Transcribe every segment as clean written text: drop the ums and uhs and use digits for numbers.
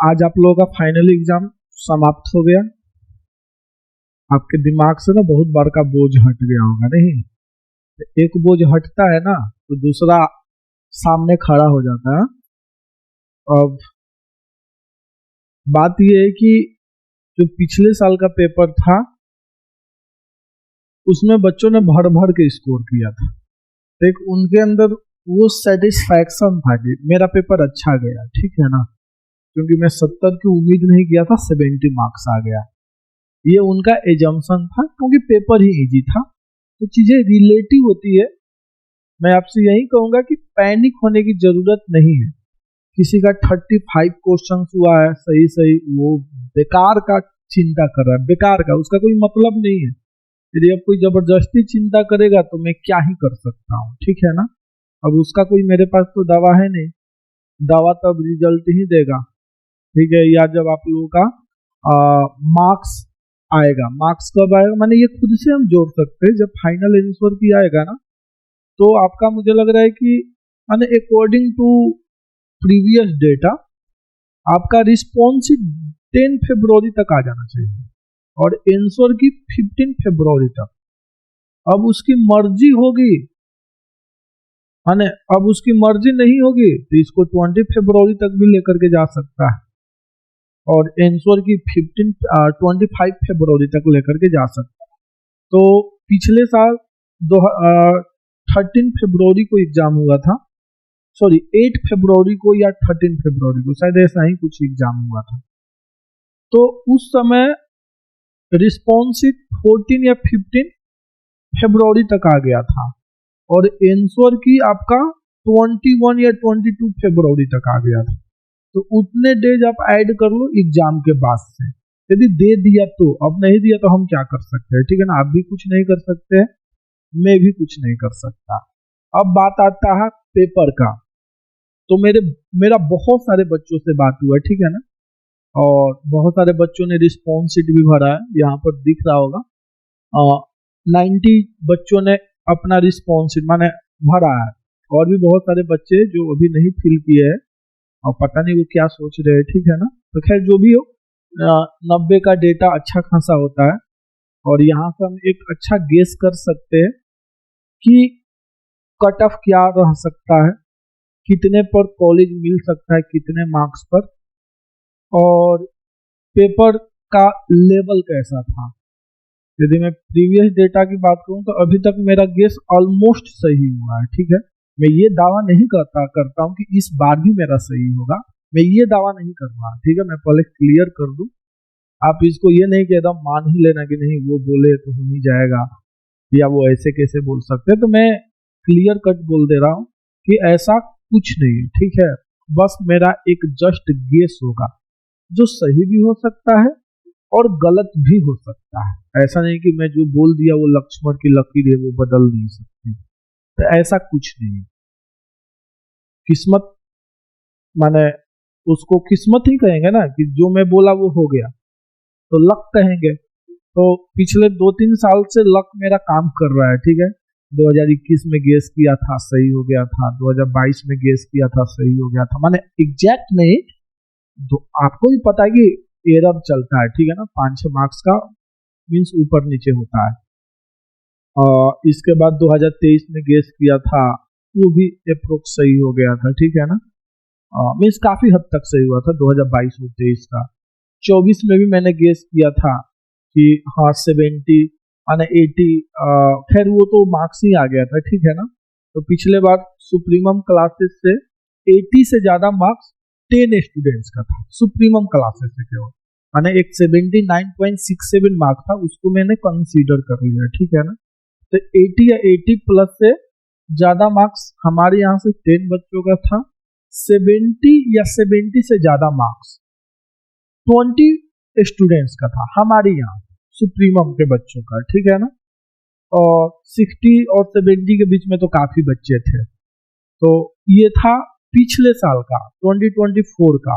आज आप लोगों का फाइनल एग्जाम समाप्त हो गया। आपके दिमाग से ना बहुत बार का बोझ हट गया होगा, नहीं? एक बोझ हटता है ना तो दूसरा सामने खड़ा हो जाता है। अब बात यह है कि जो पिछले साल का पेपर था उसमें बच्चों ने भर भर के स्कोर किया था। एक उनके अंदर वो सेटिस्फैक्शन था कि मेरा पेपर अच्छा गया, ठीक है ना, क्योंकि मैं 70 की उम्मीद नहीं किया था, 70 मार्क्स आ गया। ये उनका एजम्पशन था क्योंकि पेपर ही इजी था। तो चीजें रिलेटिव होती है। मैं आपसे यही कहूंगा कि पैनिक होने की जरूरत नहीं है। किसी का 35 क्वेश्चन हुआ है सही सही, वो बेकार का चिंता कर रहा है, बेकार का, उसका कोई मतलब नहीं है। यदि अब कोई जबरदस्ती चिंता करेगा तो मैं क्या ही कर सकता हूँ, ठीक है ना। अब उसका कोई मेरे पास तो दवा है नहीं, दवा तब रिजल्ट ही देगा, ठीक है। या जब आप लोगों का मार्क्स आएगा। मार्क्स कब आएगा माने ये खुद से हम जोड़ सकते हैं। जब फाइनल आंसर की आएगा ना तो आपका, मुझे लग रहा है कि माने अकॉर्डिंग टू प्रीवियस डेटा आपका रिस्पॉन्स 10 फरवरी तक आ जाना चाहिए और आंसर की 15 फरवरी तक। अब उसकी मर्जी होगी, माने अब उसकी मर्जी नहीं होगी तो इसको 20 फरवरी तक भी लेकर के जा सकता है और आंसर की 25 फरवरी तक लेकर के जा सकता है। तो पिछले साल 13 फरवरी को एग्जाम हुआ था, सॉरी 8 फरवरी को या 13 फरवरी को, शायद ऐसा ही कुछ एग्जाम हुआ था। तो उस समय रिस्पॉन्स 14 या 15 फरवरी तक आ गया था और आंसर की आपका 21 या 22 फरवरी तक आ गया था। तो उतने डेज आप ऐड कर लो एग्जाम के बाद से। यदि दे दिया तो, अब नहीं दिया तो हम क्या कर सकते हैं, ठीक है ना। आप भी कुछ नहीं कर सकते, मैं भी कुछ नहीं कर सकता। अब बात आता है पेपर का। तो मेरा बहुत सारे बच्चों से बात हुआ, ठीक है ना, और बहुत सारे बच्चों ने रिस्पॉन्स शीट भी भरा है, यहाँ पर दिख रहा होगा। 90 बच्चों ने अपना रिस्पॉन्स शीट माने भरा है और भी बहुत सारे बच्चे जो अभी नहीं फिल किए हैं और पता नहीं वो क्या सोच रहे हैं, ठीक है ना। तो खैर जो भी हो, 90 का डेटा अच्छा खासा होता है और यहाँ से हम एक अच्छा गेस कर सकते हैं कि कट ऑफ क्या रह सकता है, कितने पर कॉलेज मिल सकता है, कितने मार्क्स पर, और पेपर का लेवल कैसा था। यदि मैं प्रीवियस डेटा की बात करूं तो अभी तक मेरा गेस ऑलमोस्ट सही हुआ है, ठीक है। मैं ये दावा नहीं करता हूं कि इस बार भी मेरा सही होगा, मैं ये दावा नहीं कर रहा, ठीक है। मैं पहले क्लियर कर दूं, आप इसको ये नहीं कि एकदम मान ही लेना कि नहीं वो बोले तो हो ही जाएगा या वो ऐसे कैसे बोल सकते हैं। तो मैं क्लियर कट बोल दे रहा हूं कि ऐसा कुछ नहीं है, ठीक है। बस मेरा एक जस्ट गेस होगा जो सही भी हो सकता है और गलत भी हो सकता है। ऐसा नहीं कि मैं जो बोल दिया वो लक्ष्मण की लकीर है, वो बदल नहीं सकती। तो ऐसा कुछ नहीं। किस्मत माने उसको किस्मत ही कहेंगे ना, कि जो मैं बोला वो हो गया, तो लक कहेंगे। तो पिछले 2-3 साल से लक मेरा काम कर रहा है, ठीक है। 2021 में गेस किया था सही हो गया था, 2022 में गेस किया था सही हो गया था, माने एग्जैक्ट नहीं। तो आपको भी पता है कि एरर चलता है, ठीक है ना, 5-6 मार्क्स का मीन्स ऊपर नीचे होता है। और इसके बाद 2023 में गेस किया था, वो भी अप्रोक्स सही हो गया था, ठीक है ना। मीन्स काफी हद तक सही हुआ था 2022 और 23 का। 24 में भी मैंने गेस किया था कि हाँ 70 माने 80, खैर वो तो मार्क्स ही आ गया था, ठीक है ना। तो पिछले बार सुप्रीमम क्लासेस से 80 से ज्यादा मार्क्स 10 स्टूडेंट्स का था, सुप्रीमम क्लासेस से केवल, माने एक 79.67 मार्क था, उसको मैंने कंसीडर कर लिया, ठीक है ना। तो 80 या 80 प्लस से ज्यादा मार्क्स हमारे यहाँ से 10 बच्चों का था। 70 या 70 से ज्यादा मार्क्स 20 स्टूडेंट्स का था हमारे यहाँ सुप्रीमम के बच्चों का, ठीक है ना। और 60 और 70 के बीच में तो काफी बच्चे थे। तो ये था पिछले साल का 2024 का।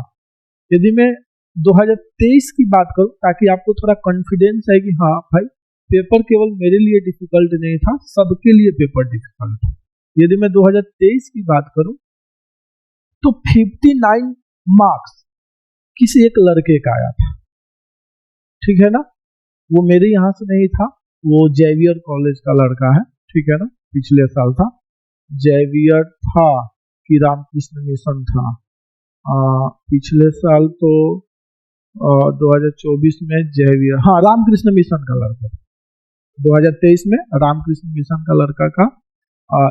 यदि मैं 2023 की बात करूं ताकि आपको थोड़ा कॉन्फिडेंस है कि हाँ भाई पेपर केवल मेरे लिए डिफिकल्ट नहीं था, सबके लिए पेपर डिफिकल्ट था। यदि मैं 2023 की बात करूं तो 59 मार्क्स किसी एक लड़के का आया था, ठीक है ना। वो मेरे यहाँ से नहीं था, वो जेवियर कॉलेज का लड़का है, ठीक है ना। पिछले साल था, जेवियर था कि रामकृष्ण मिशन था। पिछले साल तो 2024 में जेवियर, हाँ रामकृष्ण मिशन का लड़का, 2023 में रामकृष्ण मिशन का लड़का का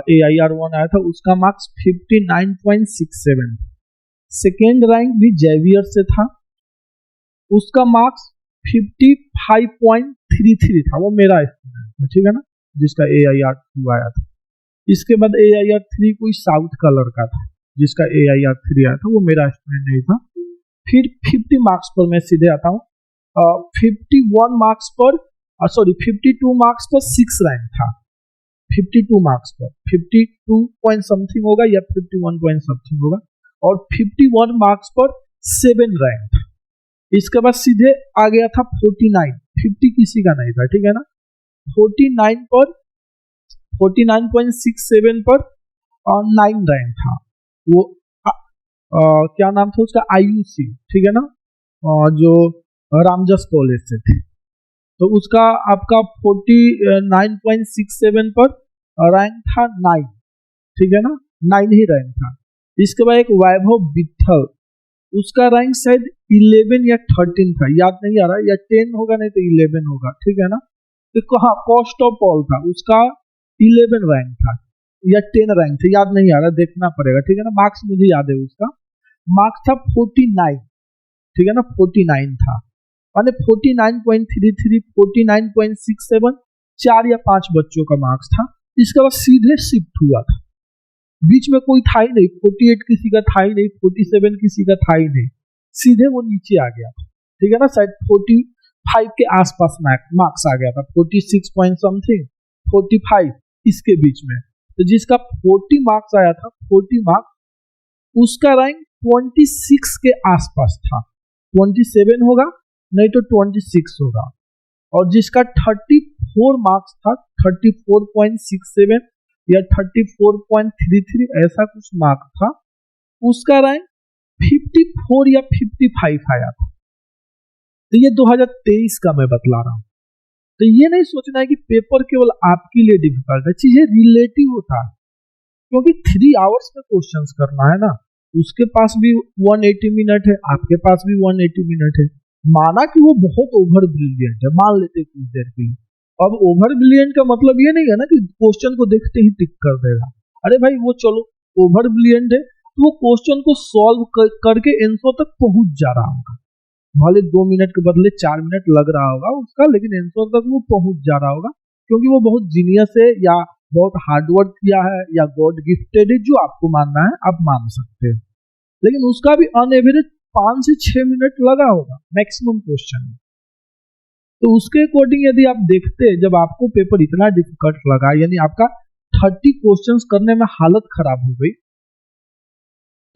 AIR-1 आया था, उसका मार्क्स 59.67। सेकेंड रैंक भी जेवियर से था, उसका मार्क्स 55.33 था। वो मेरा स्टूडेंट था, ठीक है ना, जिसका AIR-2 आया था। इसके बाद AIR-3 कोई साउथ का लड़का था जिसका AIR-3 आया था, वो मेरा स्टूडेंट नहीं था। फिर 50 मार्क्स पर मैं सीधे आता हूँ। 51 मार्क्स पर, सॉरी 52 मार्क्स पर 6 रैंक था। 52 मार्क्स पर 52 पॉइंट समथिंग होगा या 51 पॉइंट समथिंग होगा, और 51 मार्क्स पर 7 रैंक था। इसके बाद सीधे आ गया था 49, 50 किसी का नहीं था, ठीक है ना। 49 पर 49.67 पर 9 रैंक था। वो क्या नाम था उसका, IUC, ठीक है ना, जो रामजस कॉलेज से थे। तो उसका आपका 49.67 पर रैंक था 9, ठीक है ना, 9 ही रैंक था। इसके बाद एक वैभव विठल, उसका रैंक शायद 11 या 13 था, याद नहीं आ रहा, या 10 होगा नहीं तो 11 होगा, ठीक है ना। तो हाँ कॉस्ट ऑफ पॉल था, उसका 11 रैंक था या 10 रैंक था, याद नहीं आ रहा, देखना पड़ेगा, ठीक है ना। मार्क्स मुझे याद है, उसका मार्क्स था 49, ठीक है ना, 49 था, माने 49.33, 49.67, 4 या 5 बच्चों का मार्क्स था। इसके बाद सीधे शिफ्ट हुआ था, बीच में कोई था ही नहीं, 48 किसी का था ही नहीं, 47 किसी का था ही नहीं, सीधे वो नीचे आ गया था, ठीक है ना। शायद 45 के आसपास मार्क्स आ गया था, 46 पॉइंट समथिंग, 45 इसके बीच में। तो जिसका 40 मार्क्स आया था, 40 मार्क्स, उसका रैंक 26 के आसपास था, 27 होगा नहीं तो 26 होगा। और जिसका 34 मार्क्स था, 34.67 या 34.33 ऐसा कुछ मार्क था, उसका रैंक 54 या 55 आया था। तो ये 2023 का मैं बतला रहा हूं। तो ये नहीं सोचना है कि पेपर केवल आपके लिए डिफिकल्ट है, चीजें रिलेटिव होता है, क्योंकि 3 आवर्स में क्वेश्चंस करना है ना। उसके पास भी 180 मिनट है, आपके पास भी 180 मिनट है। माना कि वो बहुत ओवर ब्रिलियंट है, मान लेते कुछ देर के लिए। अब ओवर ब्रिलियंट का मतलब ये नहीं है ना कि क्वेश्चन को देखते ही टिक कर देगा। अरे भाई वो चलो ओवर ब्रिलियंट है तो वो क्वेश्चन को सॉल्व करके आंसर तक पहुंच जा रहा होगा, भले 2 मिनट के बदले 4 मिनट लग रहा होगा उसका, लेकिन आंसर तक वो पहुंच जा रहा होगा, क्योंकि वो बहुत जीनियस है या बहुत हार्डवर्क किया है या गॉड गिफ्टेड है, जो आपको मानना है आप मान सकते हैं। लेकिन उसका भी ऑन एवरेज 5 से 6 मिनट लगा होगा मैक्सिमम क्वेश्चन में। तो उसके अकॉर्डिंग यदि आप देखते, जब आपको पेपर इतना डिफिकल्ट लगा, यानी आपका 30 क्वेश्चंस करने में हालत खराब हो गई,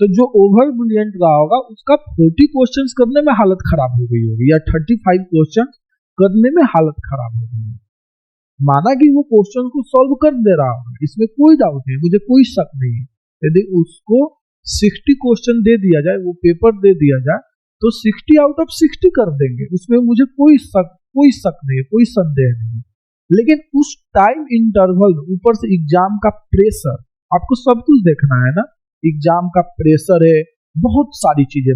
तो जो ओवर ब्रिलियंट रहा होगा उसका 40 क्वेश्चंस करने में हालत खराब हो गई होगी, या 35 क्वेश्चन करने में हालत खराब हो गई। माना कि वो क्वेश्चन को सॉल्व कर दे रहा होगा, इसमें कोई डाउट नहीं, मुझे कोई शक नहीं है। यदि उसको 60 क्वेश्चन दे दिया जाए, वो पेपर दे दिया जाए, तो 60 आउट ऑफ 60 कर देंगे, उसमें मुझे कोई शक नहीं है, कोई संदेह नहीं है। लेकिन उस टाइम इंटरवल, ऊपर से एग्जाम का प्रेशर, आपको सब कुछ देखना है ना, एग्जाम का प्रेशर है, बहुत सारी चीजें,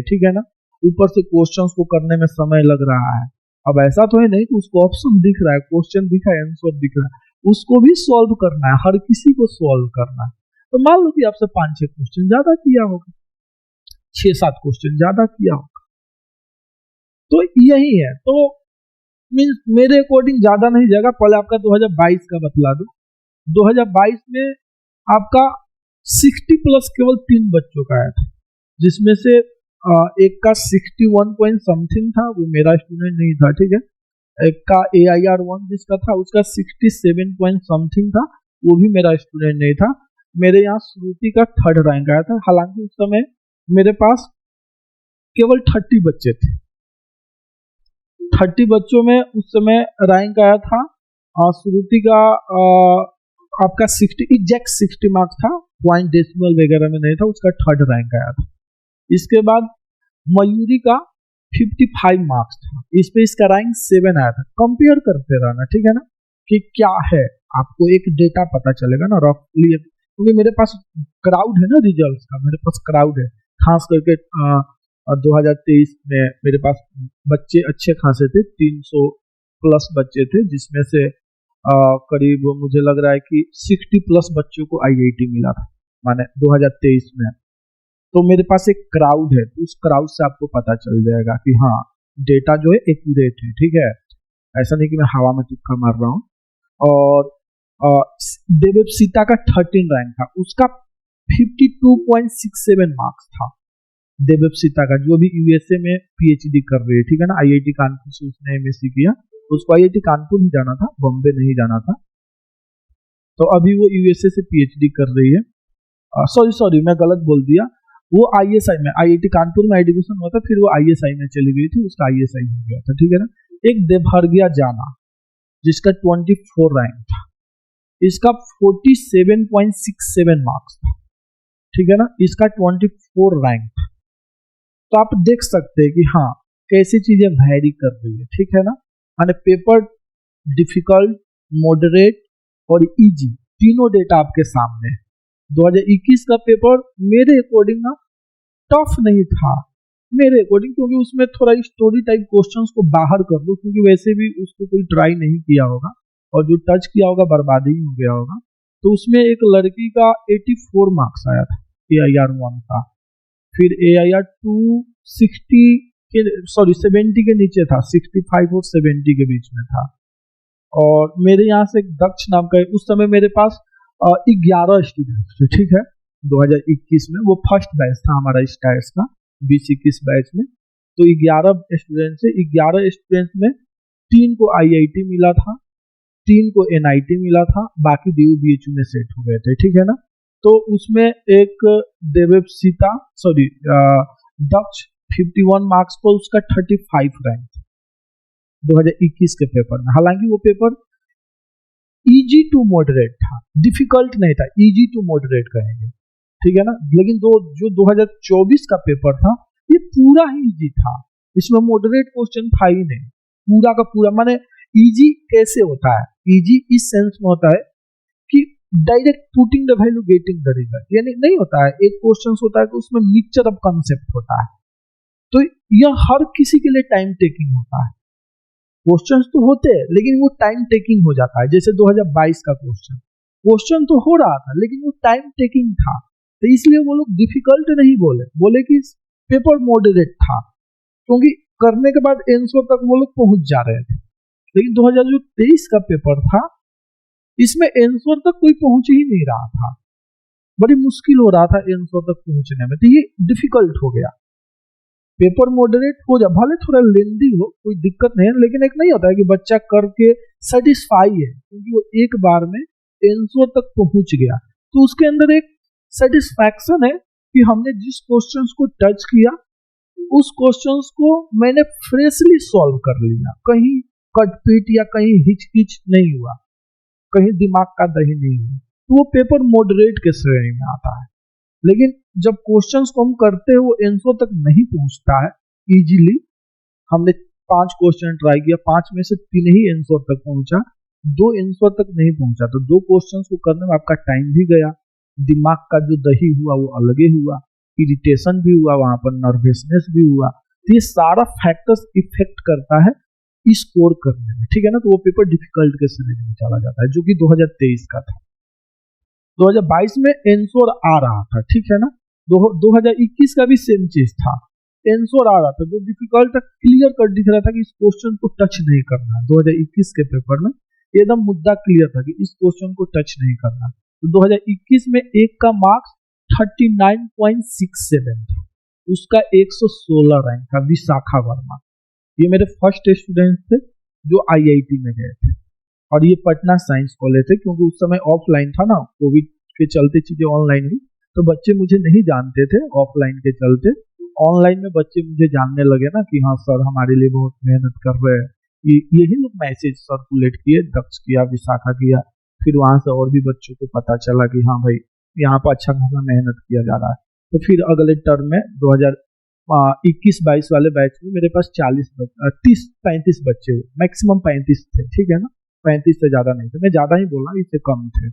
ठीक है ना। ऊपर से क्वेश्चंस को करने में समय लग रहा है। अब ऐसा तो है नहीं कि उसको ऑप्शन दिख रहा है, क्वेश्चन दिखा है, आंसर दिख रहा है, उसको भी सॉल्व करना है, हर किसी को सॉल्व करना है। तो मान लो कि आपसे 5-6 क्वेश्चन ज्यादा किया होगा, 6-7 क्वेश्चन ज्यादा किया होगा, तो यही है। तो मीन्स मेरे अकॉर्डिंग ज्यादा नहीं जाएगा। पहले आपका 2022 का बतला दो। 2022 में आपका 60 प्लस केवल 3 बच्चों का आया था, जिसमें से एक का 61 पॉइंट समथिंग था, वो मेरा स्टूडेंट नहीं था, ठीक है। एक का AIR-1 जिसका था उसका 67 पॉइंट समथिंग था, वो भी मेरा स्टूडेंट नहीं था। मेरे यहाँ श्रुति का 3rd रैंक आया था, हालांकि उस समय मेरे पास केवल 30 बच्चे थे। 30 बच्चों में उस समय रैंक आया था श्रुति का आपका 60 एग्जैक्ट 60 मार्क्स था, पॉइंट डेसिमल वगैरह में नहीं था, उसका 3rd रैंक आया था। इसके बाद मयूरी का 55 मार्क्स था, इस पे इसका रैंक 7 आया था। कंपेयर करते रहना, ठीक है ना, कि क्या है, आपको एक डेटा पता चलेगा ना रफली, क्योंकि मेरे पास क्राउड है ना रिजल्ट का, मेरे पास क्राउड है, खास करके 2023 में मेरे पास बच्चे अच्छे खासे थे, 300 प्लस बच्चे थे, जिसमें से करीब मुझे लग रहा है कि 60 प्लस बच्चों को आईआईटी मिला था, माने 2023 में। तो मेरे पास एक क्राउड है, तो उस क्राउड से आपको पता चल जाएगा कि हाँ डेटा जो है एक्यूरेट है, ठीक है, ऐसा नहीं कि मैं हवा में तुक्का मार रहा हूँ। और देवप्सीता का 13 रैंक था, उसका 52.67 मार्क्स था। देवप्सीता का, जो भी यूएसए में पीएचडी कर रही है, ठीक है ना, आईआईटी कानपुर से उसने एमएससी किया, उसको आईआईटी कानपुर ही जाना था, बॉम्बे नहीं जाना था, तो अभी वो यूएसए से पीएचडी कर रही है। सॉरी मैं गलत बोल दिया, वो आईएसआई में, आईआईटी कानपुर में एडमिशन हुआ था, फिर वो आईएसआई में चली गई थी, उसका आईएसआई हो गया था, ठीक है ना। एक देवहरगिया जाना, जिसका 24 रैंक था, इसका 47.67 मार्क्स था, ठीक है ना, इसका 24 रैंक था। तो आप देख सकते हैं कि हाँ कैसी चीजें वैरी कर रही है, ठीक है ना, माने पेपर डिफिकल्ट, मॉडरेट और इजी, तीनों डेटा आपके सामने। 2021 का पेपर मेरे अकॉर्डिंग ना टफ नहीं था, मेरे अकॉर्डिंग, क्योंकि उसमें थोड़ा स्टोरी टाइप क्वेश्चंस को बाहर कर दो, क्योंकि वैसे भी उसको कोई ट्राई नहीं किया होगा, और जो टच किया होगा बर्बाद ही हो गया होगा। तो उसमें एक लड़की का 84 मार्क्स आया था AIR 1 का, फिर AIR 70 के नीचे था, 65 और 70 के बीच में था। और मेरे यहाँ से एक दक्ष नाम का, उस समय मेरे पास 11 स्टूडेंट थे, ठीक है, 2021 में, वो फर्स्ट बैच था हमारा स्टाइल्स का 2021 बैच में। तो 11 स्टूडेंट से, 11 स्टूडेंट में 3 को आईआईटी मिला था, 3 को एनआईटी मिला था, बाकी DU-BHU में सेट हो गए थे, ठीक है ना। तो उसमें एक देवप्सीता, सॉरी दक्ष 51 मार्क्स पर, उसका 35 रैंक था 2021 के पेपर में। हालांकि वो पेपर इजी टू मॉडरेट था, डिफिकल्ट नहीं था, इजी टू मॉडरेट कहेंगे, ठीक है ना। लेकिन जो 2024 का पेपर था, ये पूरा ही इजी था, इसमें मॉडरेट क्वेश्चन था ही नहीं, पूरा का पूरा। माने इजी कैसे होता है, इजी इस सेंस में होता है कि direct putting the value getting the result, यानी नहीं होता है, एक क्वेश्चन होता है कि उसमें मिक्सचर ऑफ कंसेप्ट होता है, तो यह हर किसी के लिए टाइम टेकिंग होता है। क्वेश्चंस तो होते हैं लेकिन वो टाइम टेकिंग हो जाता है, जैसे 2022 का क्वेश्चन तो हो रहा था लेकिन वो टाइम टेकिंग था, तो इसलिए वो लोग डिफिकल्ट नहीं बोले कि पेपर मॉडरेट था, क्योंकि करने के बाद आंसर तक वो लोग पहुंच जा रहे थे। लेकिन 2023 का पेपर था, इसमें आंसर तक कोई पहुंच ही नहीं रहा था, बड़ी मुश्किल हो रहा था आंसर तक पहुंचने में, तो ये डिफिकल्ट हो गया। पेपर मॉडरेट हो जा, भले थोड़ा लेंदी हो, कोई दिक्कत नहीं है, लेकिन एक नहीं होता है कि बच्चा करके सेटिस्फाई है, क्योंकि वो एक बार में आंसर तक पहुंच गया, तो उसके अंदर एक सेटिस्फैक्शन है कि हमने जिस क्वेश्चंस को टच किया उस क्वेश्चंस को मैंने फ्रेशली सॉल्व कर लिया, कहीं कटपीट या कहीं हिचकिच नहीं हुआ, कहीं दिमाग का दही नहीं हुआ, तो वो पेपर मॉडरेट के श्रेणी में आता है। लेकिन जब क्वेश्चंस को हम करते हैं वो आंसर तक नहीं पहुंचता है इजीली, हमने 5 क्वेश्चन ट्राई किया, 5 में से 3 ही आंसर तक पहुंचा, 2 आंसर तक नहीं पहुंचा, तो 2 क्वेश्चंस को करने में आपका टाइम भी गया, दिमाग का जो दही हुआ वो अलग ही हुआ, इरिटेशन भी हुआ, वहां पर नर्वसनेस भी हुआ, तो ये सारा फैक्टर्स इफेक्ट करता है स्कोर करने में, ठीक है ना। तो वो पेपर डिफिकल्ट के श्रेणी में चला जाता है, जो कि 2023 का था। 2022 में आंसर आ रहा था, ठीक है ना, 2021 का भी सेम चीज था, आंसर आ रहा था, जो डिफिकल्ट था क्लियर कर दिख रहा था कि इस क्वेश्चन को टच नहीं करना। 2021 के पेपर में एकदम मुद्दा क्लियर था कि इस क्वेश्चन को टच नहीं करना। तो 2021 में एक का मार्क्स 39.67 था, उसका 116 रैंक था, विशाखा वर्मा। ये मेरे फर्स्ट स्टूडेंट थे जो आईआईटी में गए थे, और ये पटना साइंस कॉलेज थे, क्योंकि उस समय ऑफलाइन था ना, कोविड के चलते चीजें ऑनलाइन हुई, तो बच्चे मुझे नहीं जानते थे ऑफलाइन के चलते, ऑनलाइन में बच्चे मुझे जानने लगे ना कि हाँ सर हमारे लिए बहुत मेहनत कर रहे हैं, यही लोग मैसेज सर्कुलेट किए, दक्ष किया, विशाखा किया, फिर वहां से और भी बच्चों को पता चला कि हाँ भाई यहाँ पर अच्छा खासा मेहनत किया जा रहा है। तो फिर अगले टर्म में 21-22 वाले बैच में मेरे पास 30-35 बच्चे, मैक्सिमम 35 थे, ठीक है ना, 35 से ज्यादा नहीं थे, मैं ज्यादा ही बोला, इससे कम थे,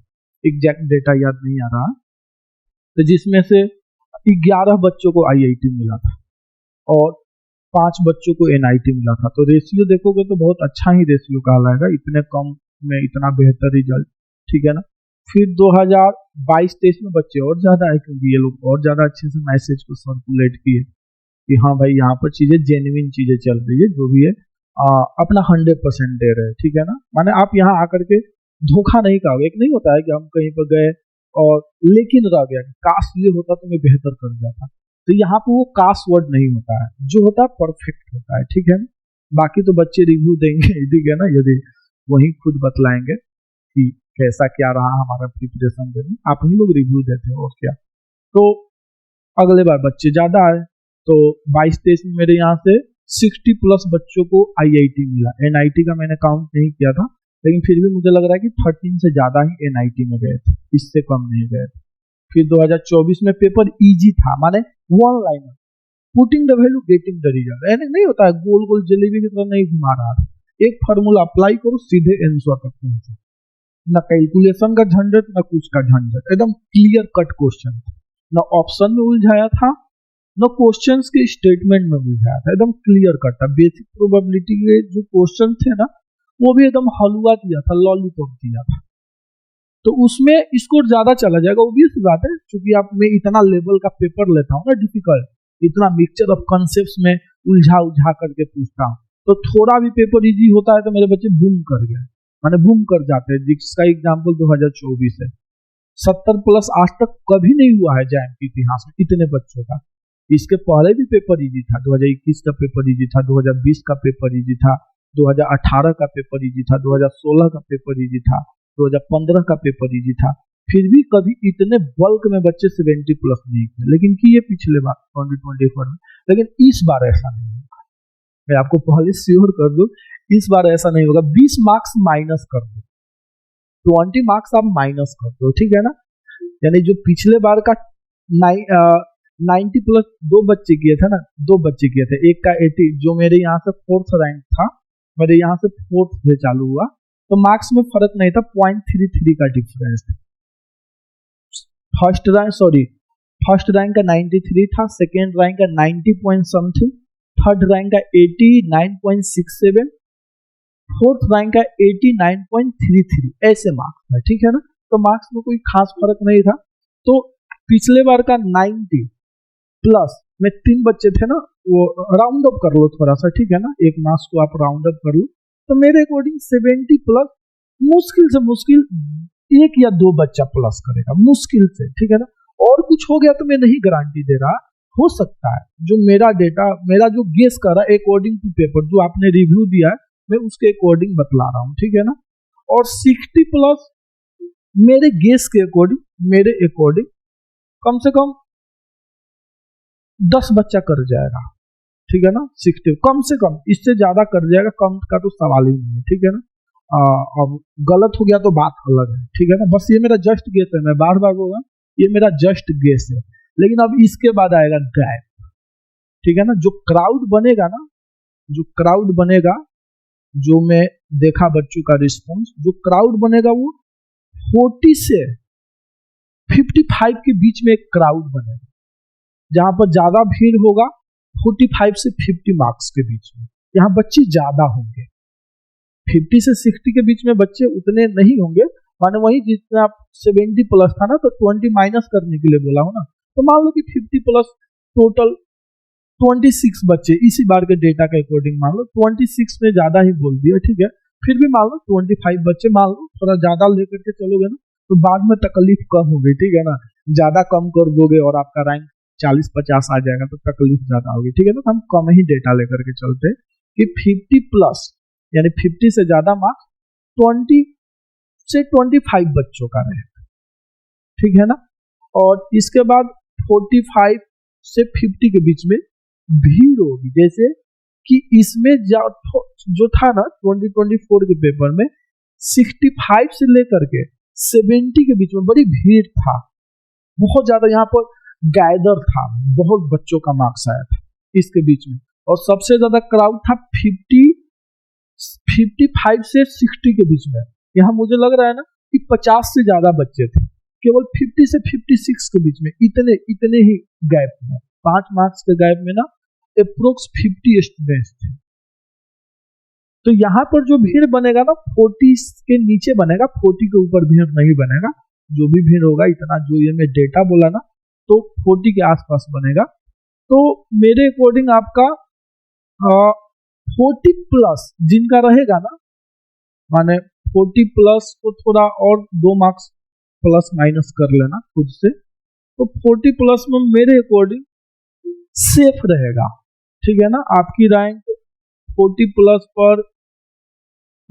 एग्जैक्ट डेटा याद नहीं आ रहा। तो जिसमें से 11 बच्चों को IIT मिला था और 5 बच्चों को NIT मिला था। तो रेशियो देखोगे तो बहुत अच्छा ही रेशियो कहलाएगा, इतने कम में इतना बेहतर रिजल्ट, ठीक है ना। फिर 2022-23 में बच्चे और ज्यादा आए, क्योंकि ये लोग और ज्यादा अच्छे से मैसेज को सर्कुलेट किए कि हाँ भाई यहाँ पर चीजें जेन्युइन चीजें चल रही है, जो भी है अपना 100% दे रहे हैं, ठीक है ना। माने आप यहाँ आकर के धोखा नहीं खाओगे। एक नहीं होता है कि हम कहीं पर गए और लेकिन रह गया, काश ये होता तो मैं बेहतर कर जाता, तो यहाँ पे वो काश वर्ड नहीं होता है, जो होता है परफेक्ट होता है, ठीक है ना। बाकी तो बच्चे रिव्यू देंगे, ठीक है ना, यदि वही खुद बतलाएंगे कि कैसा क्या रहा हमारा प्रिपरेशन देने, आप ही लोग रिव्यू देते हो और क्या। तो अगले बार बच्चे ज्यादा आए, तो 22-23 में मेरे यहाँ से 60+ बच्चों को IIT मिला। NIT का मैंने काउंट नहीं किया था, लेकिन फिर भी मुझे लग रहा है कि 13 से ज्यादा ही NIT में गए थे, इससे कम नहीं गए थे। फिर 2024 में पेपर इजी था, माने one liner, putting the value getting the result, नहीं होता है गोल गोल जलेबी की तरह नहीं घुमा रहा था, एक फार्मूला अप्लाई करो सीधे आंसर तक पहुंचो, ना कैलकुलेशन का झंझट ना कुछ का झंझट, एकदम क्लियर कट क्वेश्चन, ना ऑप्शन में उलझाया था ना क्वेश्चंस के स्टेटमेंट में उलझाया था, एकदम क्लियर कट था। बेसिक प्रोबेबिलिटी के जो क्वेश्चन थे ना, वो भी एकदम हलवा दिया था, लॉलीपॉप दिया था, तो उसमें स्कोर ज्यादा चला जाएगा, ऑब्वियस बात है, क्योंकि आप मैं इतना लेवल का पेपर लेता हूँ ना डिफिकल्ट, इतना मिक्सचर ऑफ कॉन्सेप्ट्स में उलझा करके पूछता हूँ, तो थोड़ा भी पेपर इजी होता है तो मेरे बच्चे बूम कर गए, माने बूम कर जाते हैं। जिसका एग्जाम्पल 2024 है, 70+ आज तक कभी नहीं हुआ है जैम के इतिहास में इतने बच्चों का। इसके पहले भी पेपर इजी था, 2021 का पेपर इजी था, 2020 का पेपर इजी था, 2018 का पेपर इजी था, 2016 का पेपर इजी था, 2015 का पेपर इजी था, फिर भी कभी इतने बल्क में बच्चे 70+ नहीं थे, लेकिन किए पिछले बार 2024 में। लेकिन इस बार ऐसा नहीं होगा, मैं आपको पहले श्योर कर दूं, इस बार ऐसा नहीं होगा। 20 मार्क्स माइनस कर दो, 20 मार्क्स आप माइनस कर दो, ठीक है ना, यानी जो पिछले बार का 90+ 2 बच्चे किए थे ना, 2 बच्चे किए थे, एक का 80, जो मेरे यहाँ से 4th रैंक था, मेरे यहाँ से 4th से चालू हुआ, तो मार्क्स में फर्क नहीं था, 0.33 का डिफरेंस था। फर्स्ट रैंक का 93 था, सेकेंड रैंक का 90 पॉइंट समथिंग, थर्ड रैंक का 89.67, फोर्थ रैंक का 89.33, ऐसे मार्क्स था, ठीक है ना। तो मार्क्स में कोई खास फर्क नहीं था। तो पिछले बार का 90+ में 3 बच्चे थे ना, वो राउंड अप कर लो थोड़ा सा, ठीक है ना, एक मार्क्स को आप राउंड अप कर लो, तो मेरे अकॉर्डिंग 70+ मुश्किल से मुश्किल 1 या 2 बच्चा प्लस करेगा, मुश्किल से, ठीक है ना। और कुछ हो गया तो मैं नहीं गारंटी दे रहा, हो सकता है, जो मेरा डेटा, मेरा जो गेस कर रहा है अकॉर्डिंग टू पेपर, जो आपने रिव्यू दिया है, मैं उसके अकॉर्डिंग बतला रहा हूँ, ठीक है ना। और 60+ मेरे गेस के अकॉर्डिंग, मेरे अकॉर्डिंग कम से कम 10 बच्चा कर जाएगा, ठीक है ना। 60 कम से कम, इससे ज्यादा कर जाएगा, कम का तो सवाल ही नहीं है, ठीक है ना। अब गलत हो गया तो बात अलग है, ठीक है ना। बस ये मेरा जस्ट गेस है, मैं बार बार बोल रहा हूं, ये मेरा जस्ट गेस है। लेकिन अब इसके बाद आएगा गैप, ठीक है ना। जो क्राउड बनेगा ना, जो क्राउड बनेगा, जो मैं देखा बच्चों का रिस्पॉन्स, जो क्राउड बनेगा वो 40 से 55 के बीच में एक क्राउड बनेगा, जहां पर ज्यादा भीड़ होगा 45 से 50 मार्क्स के बीच में, यहाँ बच्चे ज्यादा होंगे। 50 से 60 के बीच में बच्चे उतने नहीं होंगे, माने वही जितना आप 70+ था ना, तो 20 माइनस करने के लिए बोला हो ना, तो मान लो कि 50+ टोटल 26 बच्चे, इसी बार के डेटा के अकॉर्डिंग मान लो 26 में ज्यादा ही बोल दिया, ठीक है। फिर भी मान लो 25 बच्चे, मान लो थोड़ा ज्यादा लेकर के चलोगे ना, तो बाद में तकलीफ कम होगी, ठीक है ना। ज्यादा कम कर दोगे और आपका रैंक 40-50 आ जाएगा, तो तकलीफ ज्यादा होगी, ठीक है ना। तो हम कम ही डेटा लेकर के चलते कि 50+ यानी 50 से ज्यादा मार्क्स 20 से 25 बच्चों का रहेगा, ठीक है ना। और इसके बाद 45 से 50 के बीच में भीड़ होगी, जैसे कि इसमें जो था ना 2024 के पेपर में 65 से लेकर के 70 के बीच में बड़ी भीड़ था, बहुत ज्यादा यहाँ पर गैदर था, बहुत बच्चों का मार्क्स आया था। इसके बीच में, और सबसे ज्यादा क्राउड था 55 से 60 के बीच में। यहाँ मुझे लग रहा है ना कि 50 से ज्यादा बच्चे थे, केवल 50 से 56 के बीच में, इतने ही गैप में, 5 मार्क्स के गैप में ना अप्रोक्स 50 स्टूडेंट्स थे। तो यहाँ पर जो भीड़ बनेगा ना 40 के नीचे बनेगा, 40 के ऊपर भीड़ नहीं बनेगा। जो भी भीड़ होगा इतना जो ये मैं डेटा बोला ना, तो 40 के आसपास बनेगा। तो मेरे अकॉर्डिंग आपका 40 प्लस जिनका रहेगा ना, माने 40 प्लस को थोड़ा और 2 मार्क्स प्लस माइनस कर लेना खुद से, तो 40 प्लस में मेरे अकॉर्डिंग सेफ रहेगा, ठीक है ना। आपकी रैंक 40 प्लस पर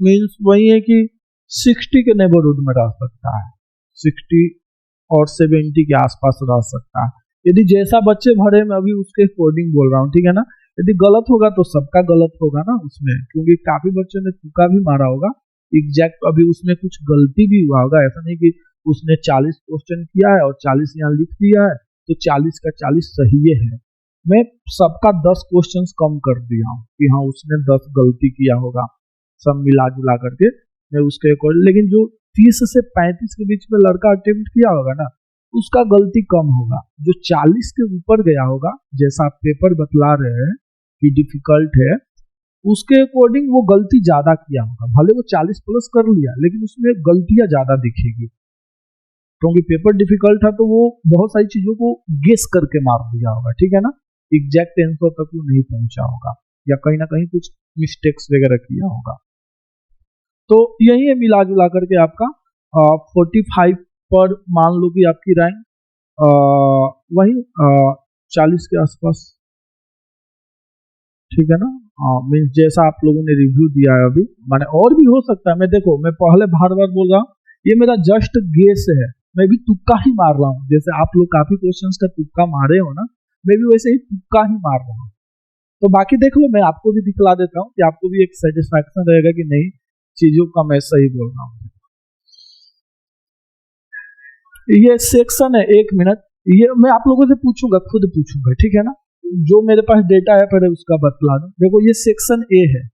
मीन्स वही है कि 60 के नेबरहुड में रह सकता है, 60 और 70 के आसपास रह सकता है, यदि जैसा बच्चे भरे मैं अभी उसके अकॉर्डिंग बोल रहा हूँ, ठीक है ना। यदि गलत होगा तो सबका गलत होगा ना उसमें, क्योंकि काफी बच्चों ने तुक्का भी मारा होगा, एग्जैक्ट अभी उसमें कुछ गलती भी हुआ होगा। ऐसा नहीं कि उसने 40 क्वेश्चन किया है और 40 यहाँ लिख दिया है तो 40 का 40 सही है। मैं सबका 10 क्वेश्चन कम कर दिया हूँ कि हाँ उसने 10 गलती किया होगा, सब मिला जुला करके मैं उसके अकॉर्डिंग। लेकिन जो 30 से 35 के बीच में लड़का अटेम्प्ट किया होगा ना, उसका गलती कम होगा। जो 40 के ऊपर गया होगा, जैसा आप पेपर बतला रहे हैं कि डिफिकल्ट है, उसके अकॉर्डिंग वो गलती ज्यादा किया होगा। भले वो 40 प्लस कर लिया लेकिन उसमें गलतियां ज्यादा दिखेगी, क्योंकि पेपर डिफिकल्ट था तो वो बहुत सारी चीजों को गेस करके मार दिया होगा, ठीक है ना। एग्जैक्ट आंसर तक वो नहीं पहुंचा होगा या कहीं ना कहीं कुछ मिस्टेक्स वगैरह किया होगा। तो यही है मिला जुला करके आपका 45 पर मान लो कि आपकी रैंक वही 40 के आसपास, ठीक है ना। मीन्स जैसा आप लोगों ने रिव्यू दिया है अभी, माने और भी हो सकता है। मैं देखो मैं पहले बार बार बोल रहा हूँ, ये मेरा जस्ट गेस है, मैं भी तुक्का ही मार रहा हूँ। जैसे आप लोग काफी क्वेश्चंस का तुक्का मारे हो ना, मैं भी वैसे ही तुक्का ही मार रहा हूँ। तो बाकी देख लो, मैं आपको भी दिखला देता हूँ कि आपको भी एक सेटिस्फैक्शन रहेगा कि नहीं चीजों का मैं सही बोल रहा हूँ। ये सेक्शन है, 1 मिनट, ये मैं आप लोगों से पूछूंगा, खुद पूछूंगा, ठीक है ना। जो मेरे पास डेटा है पहले उसका बतला दो। देखो ये सेक्शन ए है,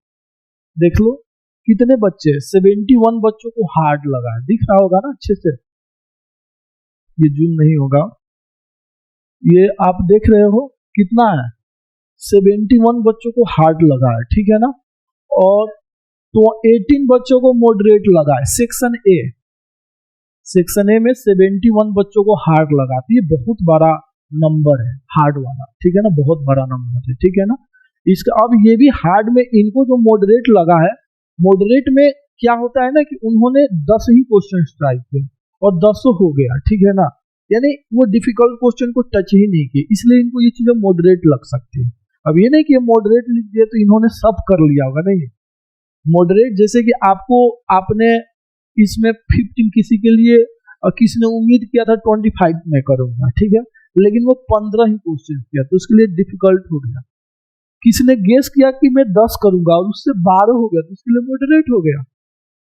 देख लो कितने बच्चे, 71 बच्चों को हार्ड लगा है, दिख रहा होगा ना अच्छे से, ये जूम नहीं होगा, ये आप देख रहे हो कितना है, 71 बच्चों को हार्ड लगा है, ठीक है ना। और तो 18 बच्चों को मॉडरेट लगा है। सेक्शन ए में 71 बच्चों को हार्ड लगा, तो ये बहुत बड़ा नंबर है हार्ड वाला, ठीक है ना, बहुत बड़ा नंबर है, ठीक है ना। इसका अब ये भी हार्ड में इनको जो मॉडरेट लगा है, मॉडरेट में क्या होता है ना कि उन्होंने 10 ही क्वेश्चन ट्राई किए और 10 हो गया, ठीक है ना, यानी वो डिफिकल्ट क्वेश्चन को टच ही नहीं किए, इसलिए इनको ये चीजें मॉडरेट लग सकती है। अब ये नहीं कि मॉडरेट लिख दिए तो इन्होंने सब कर लिया होगा, नहीं। मॉडरेट जैसे कि आपने इसमें 15 किसी के लिए, किसी ने उम्मीद किया था 25 में करूंगा, ठीक है, लेकिन वो 15 ही क्वेश्चन किया तो उसके लिए डिफिकल्ट हो गया। किसी ने गेस किया कि मैं 10 करूंगा और उससे 12 हो गया तो उसके लिए मॉडरेट हो गया,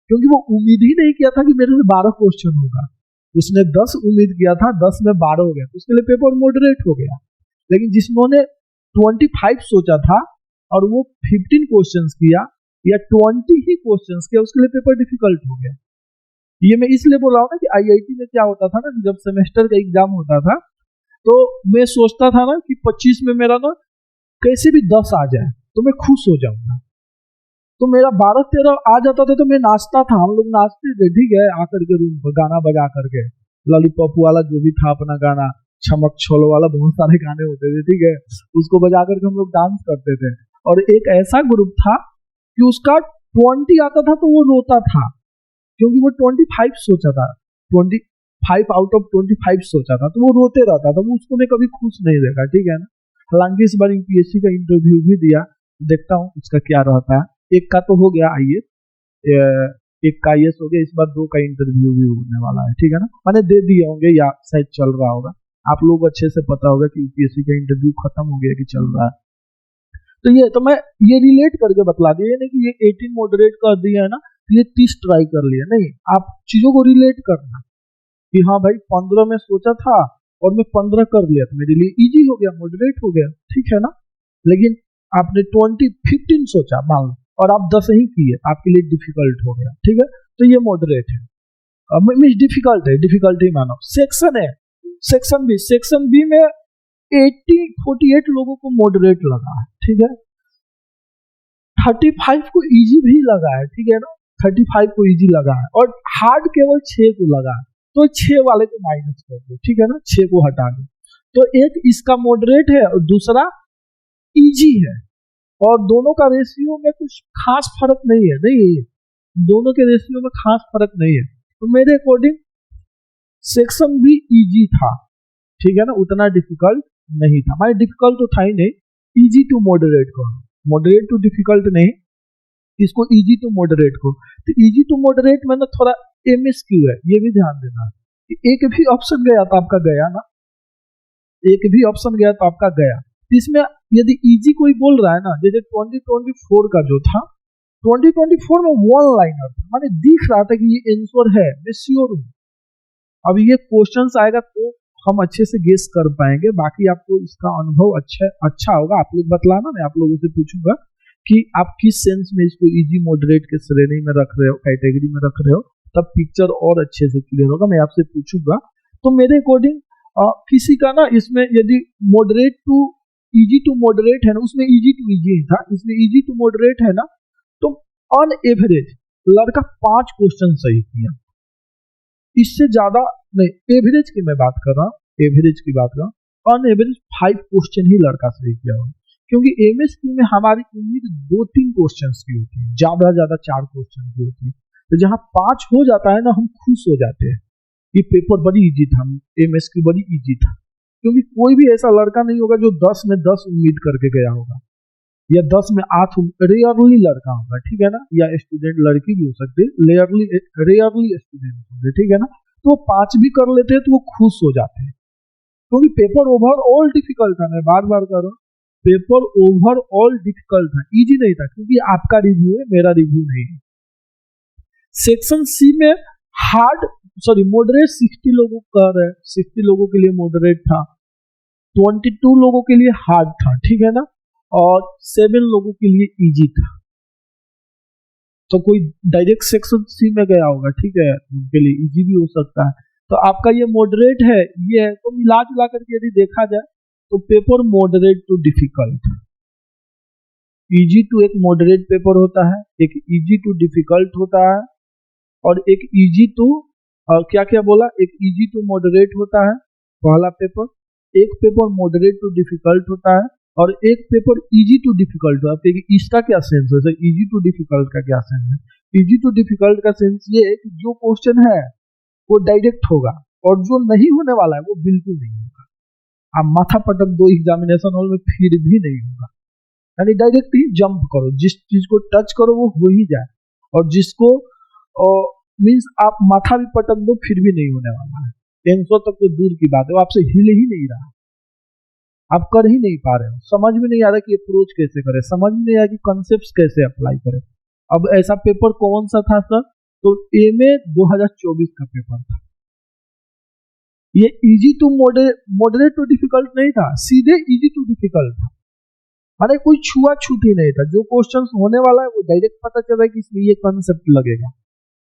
क्योंकि वो उम्मीद ही नहीं किया था कि मेरे से 12 क्वेश्चन होगा। उसने 10 उम्मीद किया था, 10 में 12 हो गया तो उसके लिए पेपर मॉडरेट हो गया। लेकिन जिसने 25 सोचा था और वो 15 क्वेश्चन किया या 20 ही क्वेश्चन किया, उसके लिए पेपर डिफिकल्ट हो गया। ये मैं इसलिए बोल रहा हूँ ना कि आईआईटी में क्या होता था ना, जब सेमेस्टर का एग्जाम होता था तो मैं सोचता था ना कि 25 में मेरा ना कैसे भी 10 आ जाए तो मैं खुश हो जाऊंगा। तो मेरा 12-13 आ जाता था तो मैं नाचता था, हम लोग नाचते थे, ठीक है, आकर के रूम पर गाना बजा करके, लॉलीपॉप वाला जो भी था अपना गाना, छमक छोलो वाला, बहुत सारे गाने होते थे, ठीक है, उसको बजा करके हम लोग डांस करते थे। और एक ऐसा ग्रुप था कि उसका 20 आता था तो वो रोता था, क्योंकि वो 25 सोचा था, 25 आउट ऑफ 25 सोचा था, तो वो रोते रहता था, वो उसको मैं कभी खुश नहीं देखा, ठीक है ना। हालांकि इस बार यूपीएससी का इंटरव्यू भी दिया, देखता हूँ इसका क्या रहता है। एक का तो हो गया आईएएस, एक का आईएएस हो गया, इस बार 2 का इंटरव्यू भी होने वाला है, ठीक है ना, मैंने दे दिए होंगे या शायद चल रहा होगा, आप लोग अच्छे से पता होगा कि यूपीएससी का इंटरव्यू खत्म हो गया कि चल रहा है। तो मैं ये रिलेट करके बतला दिया, नहीं कि ये 18 मॉडरेट कर दिया है ना, ये 30 ट्राई कर लिया, नहीं, आप चीजों को रिलेट करना कि हाँ भाई 15 में सोचा था और मैं 15 कर लिया तो मेरे लिए इजी हो गया, मॉडरेट हो गया, ठीक है ना। लेकिन आपने 20-15 सोचा मान लो और आप 10 ही किए, आपके लिए डिफिकल्ट हो गया, ठीक है, तो ये मॉडरेट है। मीन्स डिफिकल्ट है, डिफिकल्टी मानो। सेक्शन है, सेक्शन बी में 48 लोगों को मॉडरेट लगा है, ठीक है, 35 को इजी भी लगा है, ठीक है ना, 35 को इजी लगा है और हार्ड केवल 6 को लगा है, तो 6 वाले को माइनस कर दो, ठीक है ना, 6 को हटा दो। तो एक इसका मॉडरेट है और दूसरा इजी है और दोनों का रेशियो में कुछ खास फर्क नहीं है, नहीं, दोनों के रेशियो में खास फर्क नहीं है। तो मेरे अकॉर्डिंग सेक्शन भी इजी था, ठीक है ना, उतना डिफिकल्ट नहीं था, माने डिफिकल्ट तो था ही नहीं, इजी टू मॉडरेट को, मॉडरेट टू डिफिकल्ट नहीं, इसको इजी टू मॉडरेट को। तो इजी टू मॉडरेट में ना थोड़ा एमएसक्यू है, ये भी ध्यान देना। एक भी ऑप्शन गया तो आपका गया ना, एक भी ऑप्शन गया तो आपका गया। इसमें यदि इजी कोई बोल रहा है ना, जैसे 2024 का जो था, 2024 में वन लाइनर था, माने दिख रहा था कि ये आंसर है, मैं श्योर हूं। अब ये क्वेश्चंस आएगा तो हम अच्छे से गेस कर पाएंगे, बाकी आपको इसका अनुभव अच्छा होगा, आप लोग बतलाना, मैं आप लोगों से पूछूंगा कि आप किस सेंस में इसको इजी मॉडरेट के श्रेणी में रख रहे हो, कैटेगरी में रख रहे हो, तब पिक्चर और अच्छे से क्लियर होगा, मैं आपसे पूछूंगा। तो मेरे अकॉर्डिंग किसी का ना इसमें यदि moderate to easy to moderate है ना, उसमें इजी टू इजी ही था, इसमें इजी टू मॉडरेट है ना, तो ऑन एवरेज लड़का 5 क्वेश्चन सही किया, इससे ज्यादा नहीं, एवरेज की मैं बात कर रहा हूँ, एवरेज की बात कर रहा हूँ, ऑन एवरेज 5 क्वेश्चन ही लड़का सही किया होगा, क्योंकि एमएसक्यू में हमारी उम्मीद 2-3 क्वेश्चन की होती है, ज्यादा 4 क्वेश्चन की होती है, तो जहां 5 हो जाता है ना, हम खुश हो जाते हैं, ये पेपर बड़ी इजी था, एमएसक्यू बड़ी इजी था, क्योंकि कोई भी ऐसा लड़का नहीं होगा जो 10 में 10 उम्मीद करके गया होगा, या 10 में 8 रेयरली लड़का होगा, ठीक है ना, या स्टूडेंट लड़की भी हो सकती है, रेयरली स्टूडेंट होंगे, ठीक है ना, तो वो 5 भी कर लेते हैं तो वो खुश हो जाते हैं, क्योंकि पेपर ओवरऑल डिफिकल्ट था, मैं बार बार कर रहा हूँ, पेपर ओवरऑल डिफिकल्ट था, इजी नहीं था, क्योंकि आपका रिव्यू है, मेरा रिव्यू नहीं है। सेक्शन सी में मॉडरेट 60 लोगों का है, 60 लोगों के लिए मॉडरेट था, 22 लोगों के लिए हार्ड था, ठीक है ना, और 7 लोगों के लिए इजी था। तो कोई डायरेक्ट सेक्शन सी में गया होगा, ठीक है, उनके लिए इजी भी हो सकता है। तो आपका ये मॉडरेट है, ये है, तो मिला जुला करके यदि देखा जाए तो paper moderate to difficult, easy to एक मॉडरेट पेपर होता है, एक इजी टू डिफिकल्ट होता है, और एक इजी टू क्या क्या बोला, एक इजी टू मॉडरेट होता है पहला पेपर, एक पेपर मॉडरेट टू डिफिकल्ट होता है, और एक पेपर इजी टू डिफिकल्ट होता है। इसका क्या सेंस है, इजी टू डिफिकल्ट का क्या सेंस है? इजी टू डिफिकल्ट का सेंस ये है कि जो क्वेश्चन है वो डायरेक्ट होगा, और जो नहीं होने वाला है वो बिल्कुल नहीं होगा। आप माथा पटक दो एग्जामिनेशन हॉल में फिर भी नहीं होगा, यानी डायरेक्ट ही जंप करो, जिस चीज को टच करो वो हो ही जाए, और जिसको मीन्स आप माथा भी पटक दो फिर भी नहीं होने वाला है, 300 तक तो दूर की बात है, वो आपसे हिल ही नहीं रहा, आप कर ही नहीं पा रहे हो, समझ में नहीं आ रहा कि अप्रोच कैसे करें, समझ में नहीं आ रहा कि कॉन्सेप्ट्स कैसे अप्लाई करें। अब ऐसा पेपर कौन सा था सर? तो एमए 2024 का पेपर था, ये easy to moderate to difficult नहीं था, सीधे इजी टू डिफिकल्ट था, माने कोई छुआछूत ही नहीं था, जो क्वेश्चन होने वाला है वो डायरेक्ट पता चल रहा है कि इसमें ये कॉन्सेप्ट लगेगा,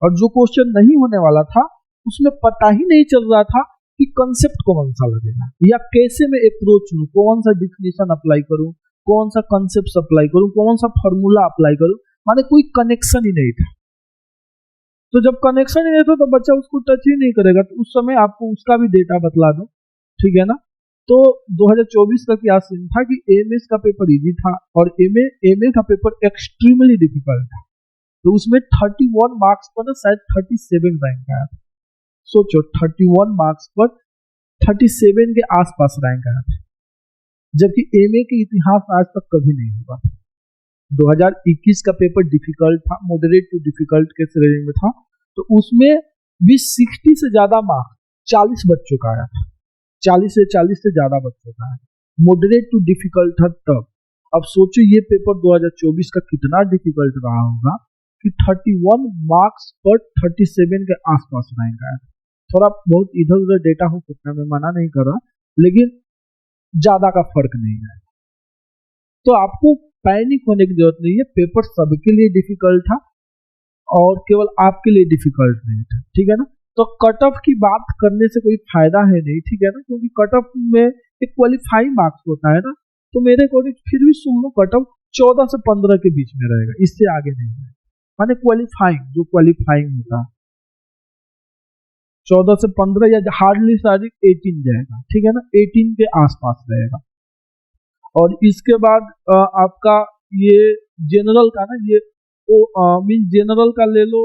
और जो क्वेश्चन नहीं होने वाला था उसमें पता ही नहीं चल रहा था कि कॉन्सेप्ट कौन सा लगेगा, या कैसे मैं अप्रोच लूं, कौन सा डिफिनेशन अप्लाई करूं, कौन सा कॉन्सेप्ट अप्लाई करूं, कौन सा फॉर्मूला अप्लाई करूं, माने कोई कनेक्शन ही नहीं था। तो जब कनेक्शन ही नहीं था तो बच्चा उसको टच ही नहीं करेगा, तो उस समय आपको उसका भी डेटा बतला दो, ठीक है ना। तो 2024 का क्या सीन था कि एमएस का पेपर इजी था और एमए का पेपर एक्सट्रीमली डिफिकल्ट था, तो उसमें 31 मार्क्स पर ना शायद 37 रैंक आया था, सोचो 31 मार्क्स पर 37 के आसपास रैंक आया था, जबकि एमए के इतिहास में आज तक कभी नहीं हुआ था। 2021 का पेपर डिफिकल्ट था, मॉडरेट टू डिफिकल्ट के श्रेणी में था, तो उसमें भी 60 से ज्यादा मार्क्स 40 बच्चों का आया था, 40 से ज्यादा बच्चों का आया, मॉडरेट टू डिफिकल्ट था तब। अब सोचो ये पेपर 2024 का कितना डिफिकल्ट रहा होगा कि 31 मार्क्स पर 37 के आसपास रैंक आया। थोड़ा बहुत इधर उधर डेटा हो सकता है, मैं मना नहीं कर रहा, लेकिन ज्यादा का फर्क नहीं है। तो आपको पैनिक होने की जरूरत नहीं है, पेपर सबके लिए डिफिकल्ट था और केवल आपके लिए डिफिकल्ट नहीं था, ठीक है ना। तो कट ऑफ की बात करने से कोई फायदा है नहीं, ठीक है ना, क्योंकि कट ऑफ में एक क्वालिफाइंग मार्क्स होता है ना। तो मेरे अकॉर्डिंग फिर भी सुन लो, कट ऑफ 14 से 15 के बीच में रहेगा, इससे आगे नहीं है, माने क्वालिफाइंग, जो क्वालिफाइंग होता है 14 से 15 या हार्डली सारी 18 जाएगा, ठीक है ना, 18 के आसपास रहेगा। और इसके बाद आपका ये जनरल का ना, ये मीन जनरल का ले लो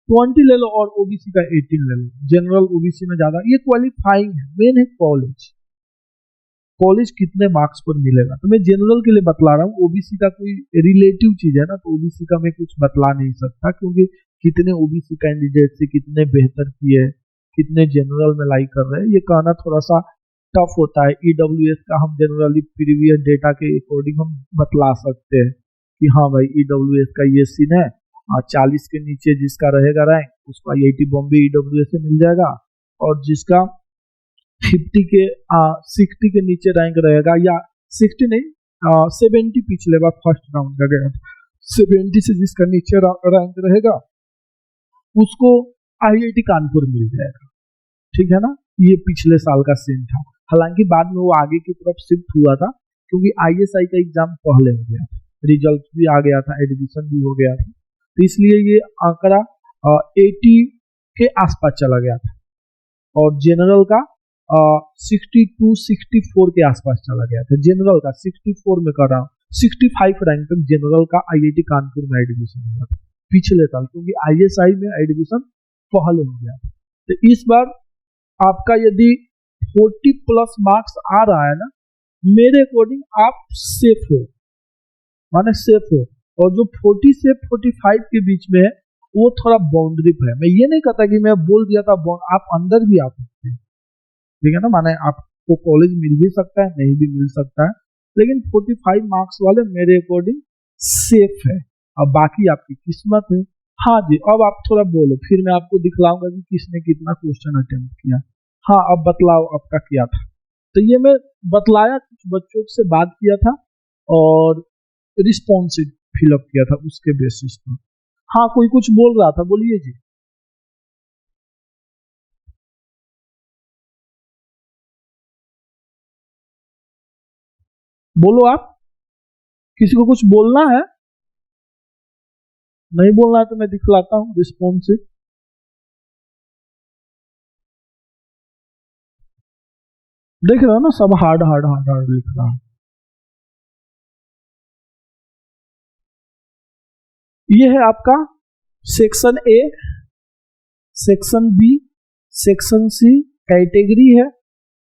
20 ले लो और ओबीसी का 18 ले लो, जनरल ओबीसी में ज्यादा, ये क्वालिफाइंग है, मेन है कॉलेज, कॉलेज कितने मार्क्स पर मिलेगा। तो मैं जनरल के लिए बतला रहा हूँ, ओबीसी का कोई रिलेटिव चीज है ना, तो ओबीसी का मैं कुछ बतला नहीं सकता, क्योंकि कितने ओबीसी कैंडिडेट से कितने बेहतर किए, कितने जनरल में लाइक कर रहे हैं, ये कहना थोड़ा सा टफ होता है। ईडब्ल्यूएस का हम जनरली प्रीवियस डेटा के अकॉर्डिंग हम बतला सकते हैं कि हाँ भाई ईडब्ल्यूएस का ये सीन है, 40 के नीचे जिसका रहेगा रैंक उसको आईआईटी बॉम्बे ईडब्ल्यूएस से मिल जाएगा, और जिसका 50 के 60 के नीचे रैंक रहेगा, या 60 नहीं 70 पिछले बार फर्स्ट राउंड का गया, 70 से जिसका नीचे रैंक रहेगा उसको आईआईटी कानपुर मिल जाएगा, ठीक है ना। ये पिछले साल का सीन था, हालांकि बाद में वो आगे की तरफ शिफ्ट हुआ था, क्योंकि आईएसआई का एग्जाम पहले हो गया था, रिजल्ट भी आ गया था, एडमिशन भी हो गया था, तो इसलिए ये आंकड़ा 80 के आसपास चला गया था, और जनरल का 62-64 के आसपास चला गया था। जनरल का 64 में कर रहा हूँ, 65 रैंक तक जनरल का आईआईटी कानपुर में एडमिशन हुआ था पिछले साल, क्योंकि आईएसआई में एडमिशन पहले हो गया था। तो इस बार आपका यदि 40 प्लस मार्क्स आ रहा है ना, मेरे अकॉर्डिंग आप सेफ हो, माने सेफ हो, और जो 40 से 45 के बीच में है वो थोड़ा बाउंड्री पे है। मैं ये नहीं कहता कि मैं बोल दिया था, आप अंदर भी आ सकते हैं, ठीक है ना, माने आपको कॉलेज मिल भी सकता है, नहीं भी मिल सकता है, लेकिन 45 मार्क्स वाले मेरे अकॉर्डिंग सेफ है। अब बाकी आपकी किस्मत है। हाँ जी, अब आप थोड़ा बोलो, फिर मैं आपको दिखलाऊंगा कि किसने कितना क्वेश्चन अटेम्प्ट किया। हाँ, अब बतलाओ आपका क्या था। तो ये मैं बतलाया, कुछ बच्चों से बात किया था और रिस्पॉन्सिव फिलअप किया था उसके बेसिस पर। हाँ, कोई कुछ बोल रहा था, बोलिए जी। बोलो आप, किसी को कुछ बोलना है? नहीं बोलना है तो मैं दिखलाता हूँ रिस्पॉन्सिव। देख रहे हो ना, सब हार्ड हार्ड हार्ड हार्ड लिख रहा है। ये है आपका section A, section B, section C, category है,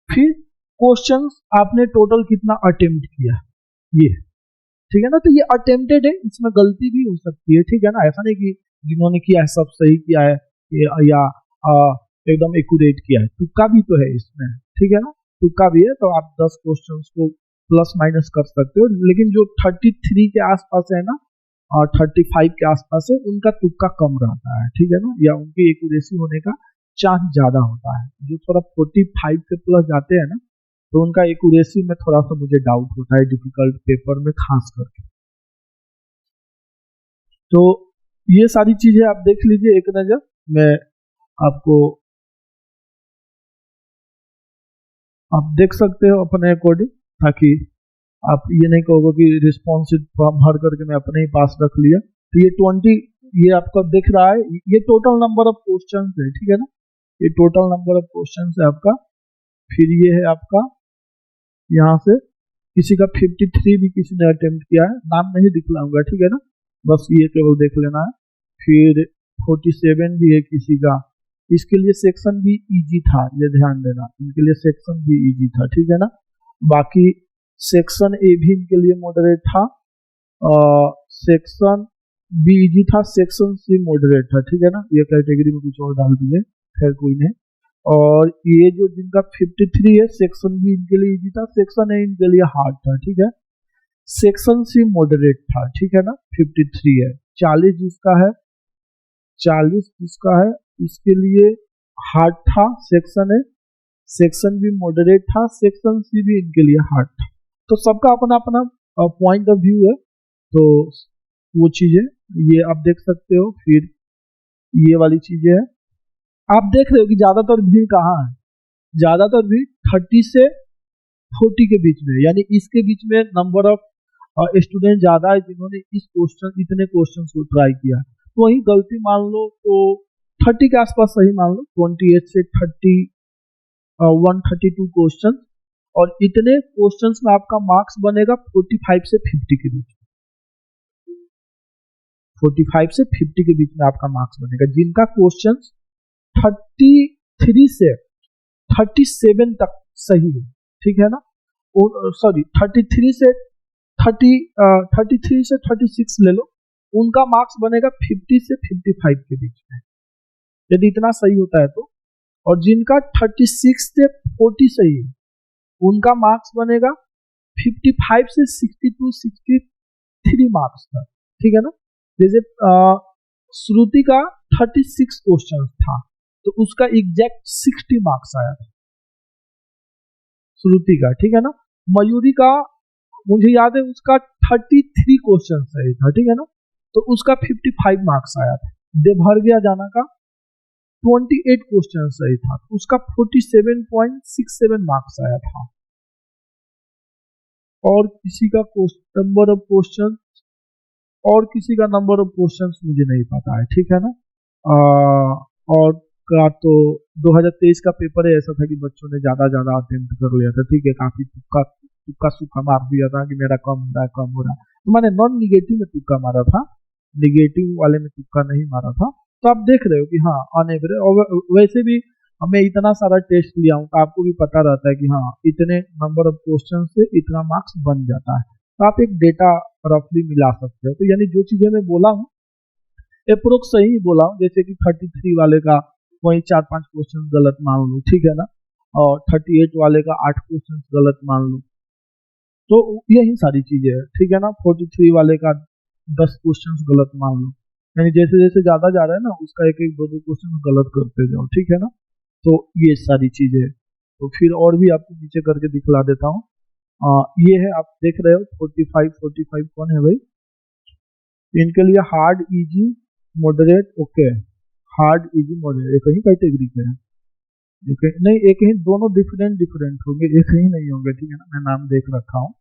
फिर क्वेश्चंस आपने टोटल कितना अटेम्प्ट किया, ये, ठीक है ना। तो ये अटेम्प्टेड है, इसमें गलती भी हो सकती है, ठीक है ना, ऐसा नहीं कि जिन्होंने किया है सब सही किया है या एकदम एक्यूरेट किया है, तुक्का भी तो है इसमें, ठीक है ना, तुक्का भी है। तो आप 10 क्वेश्चंस को प्लस माइनस कर सकते हो, लेकिन जो 33 के आसपास है ना और 35 के आसपास है, उनका तुक्का कम रहता है, ठीक है ना, या उनकी एक्यूरेसी होने का चांस ज्यादा होता है। जो थोड़ा 45 के प्लस जाते हैं ना, तो उनका एक्यूरेसी में थोड़ा सा मुझे डाउट होता है, डिफिकल्ट पेपर में खास करके। तो ये सारी चीजें आप देख लीजिए एक नजर, मैं आपको, आप देख सकते हो अपने अकॉर्डिंग, ताकि आप ये नहीं कहोगे कि रिस्पॉन्सिव फॉर्म भर करके मैं अपने ही पास रख लिया। तो ये 20, ये आपका दिख रहा है, ये टोटल नंबर ऑफ क्वेश्चन है, ठीक है ना, ये टोटल नंबर ऑफ क्वेश्चन है आपका। फिर ये है आपका, यहाँ से किसी का 53 भी किसी ने अटेम्प्ट किया है, नाम नहीं दिखलाऊंगा, ठीक है ना, बस ये केवल देख लेना है। फिर 47 भी है किसी का, इसके लिए सेक्शन भी इजी था, ये ध्यान देना, इनके लिए सेक्शन भी इजी था, ठीक है ना। बाकी सेक्शन ए भी इनके लिए मॉडरेट था, सेक्शन बी इजी था, सेक्शन सी मॉडरेट था, ठीक है ना, ये कैटेगरी में कुछ और डाल दिए, खैर कोई नहीं। और ये जो जिनका 53 है, सेक्शन बी इनके लिए इजी था, सेक्शन ए इनके लिए हार्ड था, ठीक है। सेक्शन सी मॉडरेट था, ठीक है ना, 53 है। 40 जिसका है, 40 जिसका है, इसके लिए हार्ड था section A, section B moderate था, सेक्शन सी भी इनके लिए हार्ड था। तो सबका अपना अपना पॉइंट ऑफ व्यू है, तो वो चीजें ये आप देख सकते हो। फिर ये वाली चीजें है, आप देख रहे हो कि ज्यादातर भीड़ कहाँ है, ज्यादातर भीड़ 30 से 40 के बीच में, यानी इसके बीच में नंबर ऑफ स्टूडेंट ज्यादा है जिन्होंने इतने क्वेश्चन को ट्राई किया। तो वही गलती मान लो तो 30 के आसपास सही मान लो, 28 से 30 132 क्वेश्चन, और इतने क्वेश्चंस में आपका मार्क्स बनेगा 45 से 50 के बीच, 45 से 50 के बीच में आपका मार्क्स बनेगा, जिनका क्वेश्चन 33 से 37 तक सही है, ठीक है ना, सॉरी 33 से 36 ले लो, उनका मार्क्स बनेगा 50 से 55 के बीच में, यदि इतना सही होता है तो। और जिनका 36 से 40 सही है, उनका मार्क्स बनेगा 55 से 62 63 मार्क्स का, ठीक है ना। जैसे श्रुति का 36 क्वेश्चन था, तो उसका एग्जैक्ट 60 मार्क्स आया था श्रुति का, ठीक है ना। मयूरी का मुझे याद है उसका 33 क्वेश्चन सही था, ठीक है ना, तो उसका 55 मार्क्स आया था। देवहरगिया जाना का 28 क्वेश्चन सही था, तो उसका 47.67 मार्क्स आया था। और किसी का नंबर ऑफ क्वेश्चन, और किसी का नंबर ऑफ क्वेश्चंस मुझे नहीं पता है, ठीक है ना। और का तो 2023 का पेपर ऐसा था कि बच्चों ने ज्यादा अटेम्प्ट कर लिया था, ठीक है, काफी तुक्का सुक्का मार दिया था कि मेरा कम हो रहा है, तो मैंने नॉन निगेटिव में तुक्का मारा था, निगेटिव वाले में तुक्का नहीं मारा था। तो आप देख रहे हो कि हाँ ऑन एवरेज, और वैसे भी हमें इतना सारा टेस्ट लिया हूँ, तो आपको भी पता रहता है कि हाँ इतने नंबर ऑफ क्वेश्चन से इतना मार्क्स बन जाता है, तो आप एक डेटा रफली मिला सकते हो। तो यानी जो चीजें मैं बोला हूँ अप्रोक्स सही ही बोला हूँ, जैसे कि 33 वाले का वही 4-5 क्वेश्चन गलत मान लो, ठीक है ना, और 38 वाले का 8 क्वेश्चन गलत मान लो, तो यही सारी चीजें है, ठीक है ना। 43 वाले का 10 क्वेश्चन गलत मान लो, यानी जैसे जैसे ज्यादा जा रहा है ना, उसका एक एक 2-2 क्वेश्चन गलत करते जाओ, ठीक है ना। तो ये सारी चीजें है। तो फिर और भी आपको नीचे करके दिखला देता हूँ। ये है, आप देख रहे हो 45 कौन है भाई, इनके लिए hard, easy, moderate, okay, hard, easy, moderate एक ही कैटेगरी के हैं, नहीं एक ही, दोनों डिफरेंट होंगे, एक ही नहीं होंगे, ठीक है ना। मैं नाम देख रखा हूँ,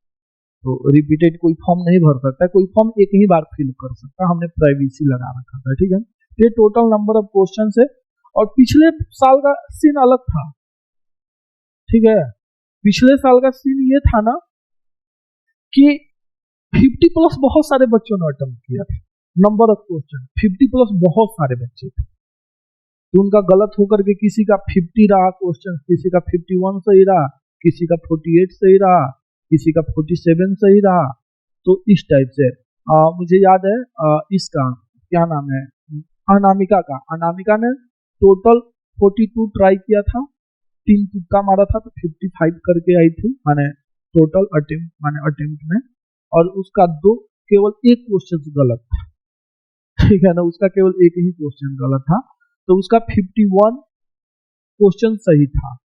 तो रिपीटेड कोई फॉर्म नहीं भर सकता, कोई फॉर्म एक ही बार फिल कर सकता, हमने प्राइवेसी लगा रखा था, ठीक है। ये टोटल नंबर ऑफ क्वेश्चन है, और पिछले साल का सीन अलग था, ठीक है। पिछले साल का सीन ये था ना कि 50+ बहुत सारे बच्चों ने अटेम्प्ट किया था, नंबर ऑफ क्वेश्चन 50+ बहुत सारे बच्चे थे, तो उनका गलत होकर के किसी का 50 रहा क्वेश्चन, किसी का 51 सही रहा, किसी का 48 सही रहा, किसी का 47 सही रहा। तो इस टाइप से मुझे याद है इसका क्या नाम है, अनामिका ने टोटल 42 ट्राई किया था, 3 तुक्का मारा था, तो 55 करके आई थी, माने टोटल अटेम्प्ट में, और उसका केवल एक क्वेश्चन गलत था, ठीक है ना, उसका केवल एक ही क्वेश्चन गलत था, तो उसका 51 क्वेश्चन सही था,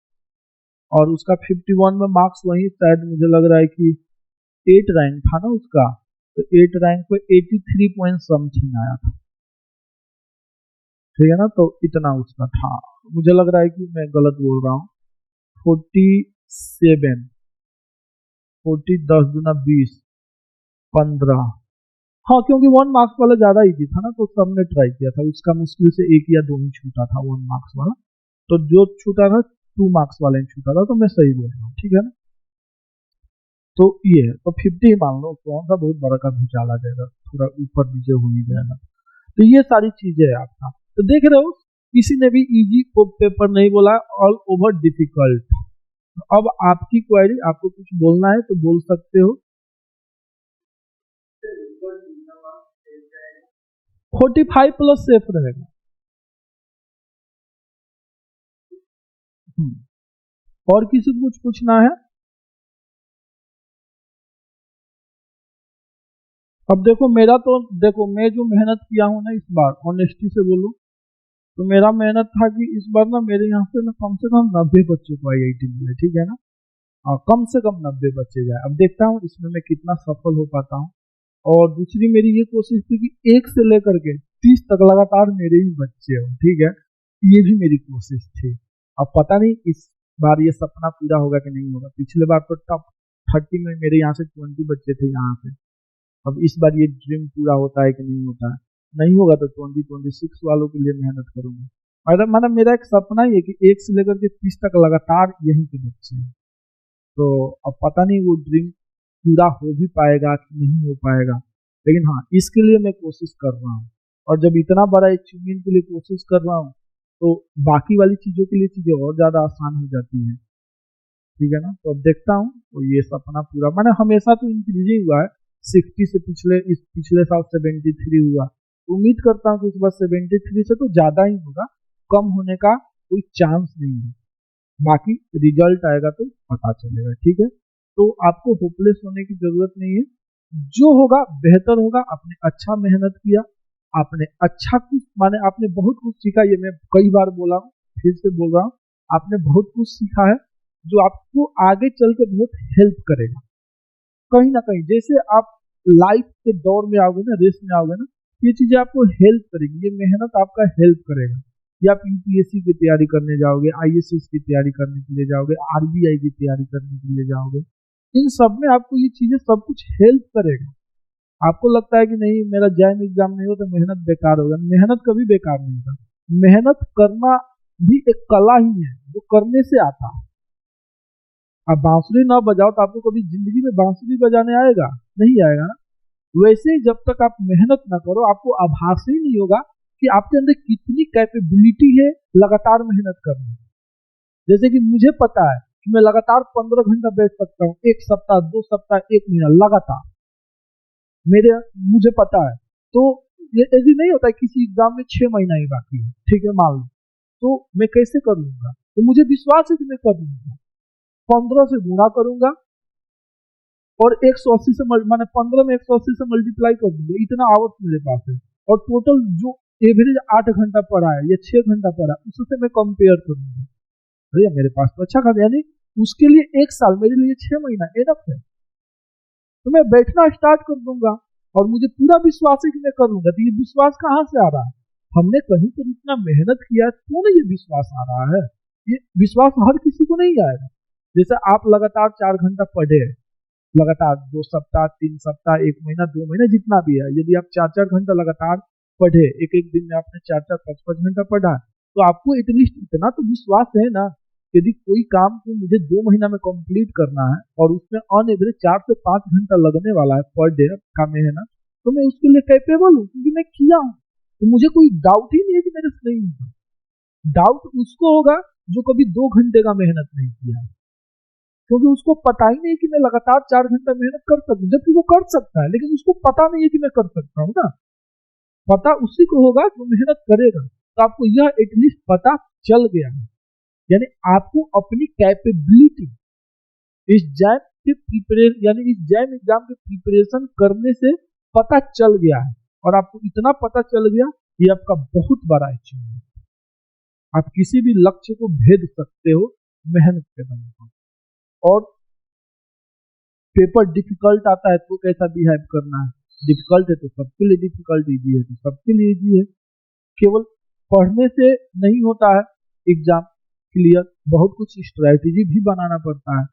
और उसका 51 में मार्क्स वही शायद मुझे लग रहा है कि 8 रैंक था ना उसका, तो 8 रैंक पे 83 पॉइंट समथिंग आया था, ठीक है ना। तो इतना उसका था, मुझे लग रहा है कि मैं गलत बोल रहा हूँ, 47 40 10 दूना 20 15, हाँ क्योंकि 1 मार्क्स वाला ज्यादा इजी था ना, तो सबने ट्राई किया था, उसका मुश्किल से 1 या 2 ही छूटा था 1 मार्क्स वाला, तो जो छूटा था 2 मार्क्स वाले छूटा था, तो मैं सही बोल रहा हूँ, ठीक है ना। तो ये है, तो 50 मान लो, कौन सा बहुत बड़ा का भूचाल आ जाएगा, थोड़ा ऊपर नीचे हो ही जाएगा। तो ये सारी चीजें है आपका, तो देख रहे हो किसी ने भी इजी पेपर नहीं बोला, ऑल ओवर डिफिकल्ट। अब आपकी क्वेरी, आपको कुछ बोलना है तो बोल सकते हो। 45+ सेफ रहेगा। और किसी को कुछ पूछना है? अब देखो मेरा तो, देखो मैं जो मेहनत किया हूँ ना इस बार, ऑनेस्टी से बोलूं तो मेरा मेहनत था कि इस बार ना मेरे यहाँ से ना कम से कम 90 बच्चों को IIT मिले, ठीक है ना। कम से कम 90 बच्चे जाए। अब देखता हूँ इसमें मैं कितना सफल हो पाता हूँ। और दूसरी मेरी ये कोशिश थी कि 1 से लेकर के 30 तक लगातार मेरे ही बच्चे हो, ठीक है, ये भी मेरी कोशिश थी। अब पता नहीं इस बार ये सपना पूरा होगा कि नहीं होगा। पिछले बार तो टॉप 30 में मेरे यहाँ से 20 बच्चे थे यहाँ से। अब इस बार ये ड्रीम पूरा होता है कि नहीं होता है। नहीं होगा तो 2026 वालों के लिए मेहनत करूंगा। और मतलब मेरा एक सपना ही है कि 1 से लेकर के 30 तक लगातार यहीं के बच्चे हैं। तो अब पता नहीं वो ड्रीम पूरा हो भी पाएगा कि नहीं हो पाएगा, लेकिन हाँ इसके लिए मैं कोशिश कर रहा हूँ। और जब इतना बड़ा अचीवमेंट के लिए कोशिश कर रहा हूँ तो बाकी वाली चीज़ों के लिए चीज़ें और ज़्यादा आसान हो जाती हैं, ठीक है ना। तो अब देखता हूँ तो ये सपना पूरा, मैंने हमेशा तो इंक्रीज ही हुआ है 60 से, पिछले साल 73 हुआ। उम्मीद करता हूँ कि इस बार 73 से तो ज़्यादा ही होगा, कम होने का कोई चांस नहीं है। बाकी रिजल्ट आएगा तो पता चलेगा, ठीक है। तो आपको होपलेस होने की जरूरत नहीं है, जो होगा बेहतर होगा। आपने अच्छा मेहनत किया, आपने अच्छा कुछ, माने आपने बहुत कुछ सीखा, ये मैं कई बार बोला हूँ, फिर से बोल रहा हूँ, आपने बहुत कुछ सीखा है जो आपको आगे चल के बहुत हेल्प करेगा कहीं ना कहीं। जैसे आप लाइफ के दौर में आओगे ना, रेस में आओगे ना, ये चीजें आपको हेल्प करेगी, ये मेहनत आपका हेल्प करेगा। या आप यूपीएससी की तैयारी करने जाओगे, आईएएस की तैयारी करने के लिए जाओगे, आरबीआई की तैयारी करने के लिए जाओगे, इन सब में आपको ये चीजें सब कुछ हेल्प करेगा। आपको लगता है कि नहीं मेरा जैम एग्जाम नहीं हो तो मेहनत बेकार होगा, मेहनत कभी बेकार नहीं होगा। मेहनत करना भी एक कला ही है जो करने से आता है। आप बांसुरी ना बजाओ तो आपको कभी जिंदगी में बांसुरी बजाने आएगा? नहीं आएगा ना। वैसे ही जब तक आप मेहनत ना करो आपको आभास ही नहीं होगा कि आपके अंदर कितनी कैपेबिलिटी है लगातार मेहनत करने। जैसे कि मुझे पता है कि मैं लगातार 15 घंटा बैठ सकता हूँ, 1 सप्ताह, 2 सप्ताह, 1 महीना लगातार, मुझे पता है। तो ये ऐसी नहीं होता है किसी एग्जाम में 6 महीना ही बाकी है, ठीक है, मान लो, तो मैं कैसे कर लूंगा? तो मुझे विश्वास है कि मैं कर लूंगा। 15 से गुणा करूंगा और 180 से मैंने 15 में 180 से मल्टीप्लाई कर दूंगा, इतना आवर्स मेरे पास है। और टोटल जो एवरेज 8 घंटा पढ़ा है या 6 घंटा पढ़ा है उससे मैं कंपेयर करूंगा, भैया मेरे पास तो अच्छा खासा, यानी उसके लिए 1 साल, मेरे लिए 6 महीना एनफ है। तो मैं बैठना स्टार्ट कर दूंगा और मुझे पूरा विश्वास है कि मैं करूंगा। तो ये विश्वास कहाँ से आ रहा है? हमने कहीं पर इतना मेहनत किया तो ना ये विश्वास आ रहा है। ये विश्वास हर किसी को नहीं आएगा। जैसे आप लगातार 4 घंटा पढ़े, लगातार 2 सप्ताह, 3 सप्ताह, 1 महीना, 2 महीने, जितना भी है, यदि आप 4-4 घंटा लगातार पढ़े, एक एक दिन में आपने 4-4, 5-5 घंटा पढ़ा, तो आपको एटलीस्ट इतना तो विश्वास है ना, यदि कोई काम को मुझे 2 महीना में कंप्लीट करना है और उसमें ऑन एवरेज 4 से 5 घंटा लगने वाला है पर डे का मेहनत, तो मैं उसके लिए कैपेबल हूँ क्योंकि मैं किया हूँ। तो मुझे कोई डाउट ही नहीं है कि मेरे से नहीं होगा। डाउट उसको होगा जो कभी 2 घंटे का मेहनत नहीं किया है, क्योंकि उसको पता ही नहीं कि मैं लगातार 4 घंटा मेहनत कर सकूं, जबकि वो कर सकता है, लेकिन उसको पता नहीं है कि मैं कर सकता हूँ ना। पता उसी को होगा जो मेहनत करेगा। तो आपको यह एटलीस्ट पता चल गया है, यानी आपको अपनी कैपेबिलिटी इस जैम के प्रिपरेशन, यानी इस जैम एग्जाम के प्रिपरेशन करने से पता चल गया है। और आपको इतना पता चल गया, ये आपका बहुत बड़ा अचीवमेंट। आप किसी भी लक्ष्य को भेद सकते हो मेहनत के दम पर। और पेपर डिफिकल्ट आता है तो कैसा बिहेव करना है, डिफिकल्ट है तो सबके लिए डिफिकल्ट, इजी है तो सबके लिए इजी है। केवल पढ़ने से नहीं होता है एग्जाम क्लियर, बहुत कुछ स्ट्रैटेजी भी बनाना पड़ता है।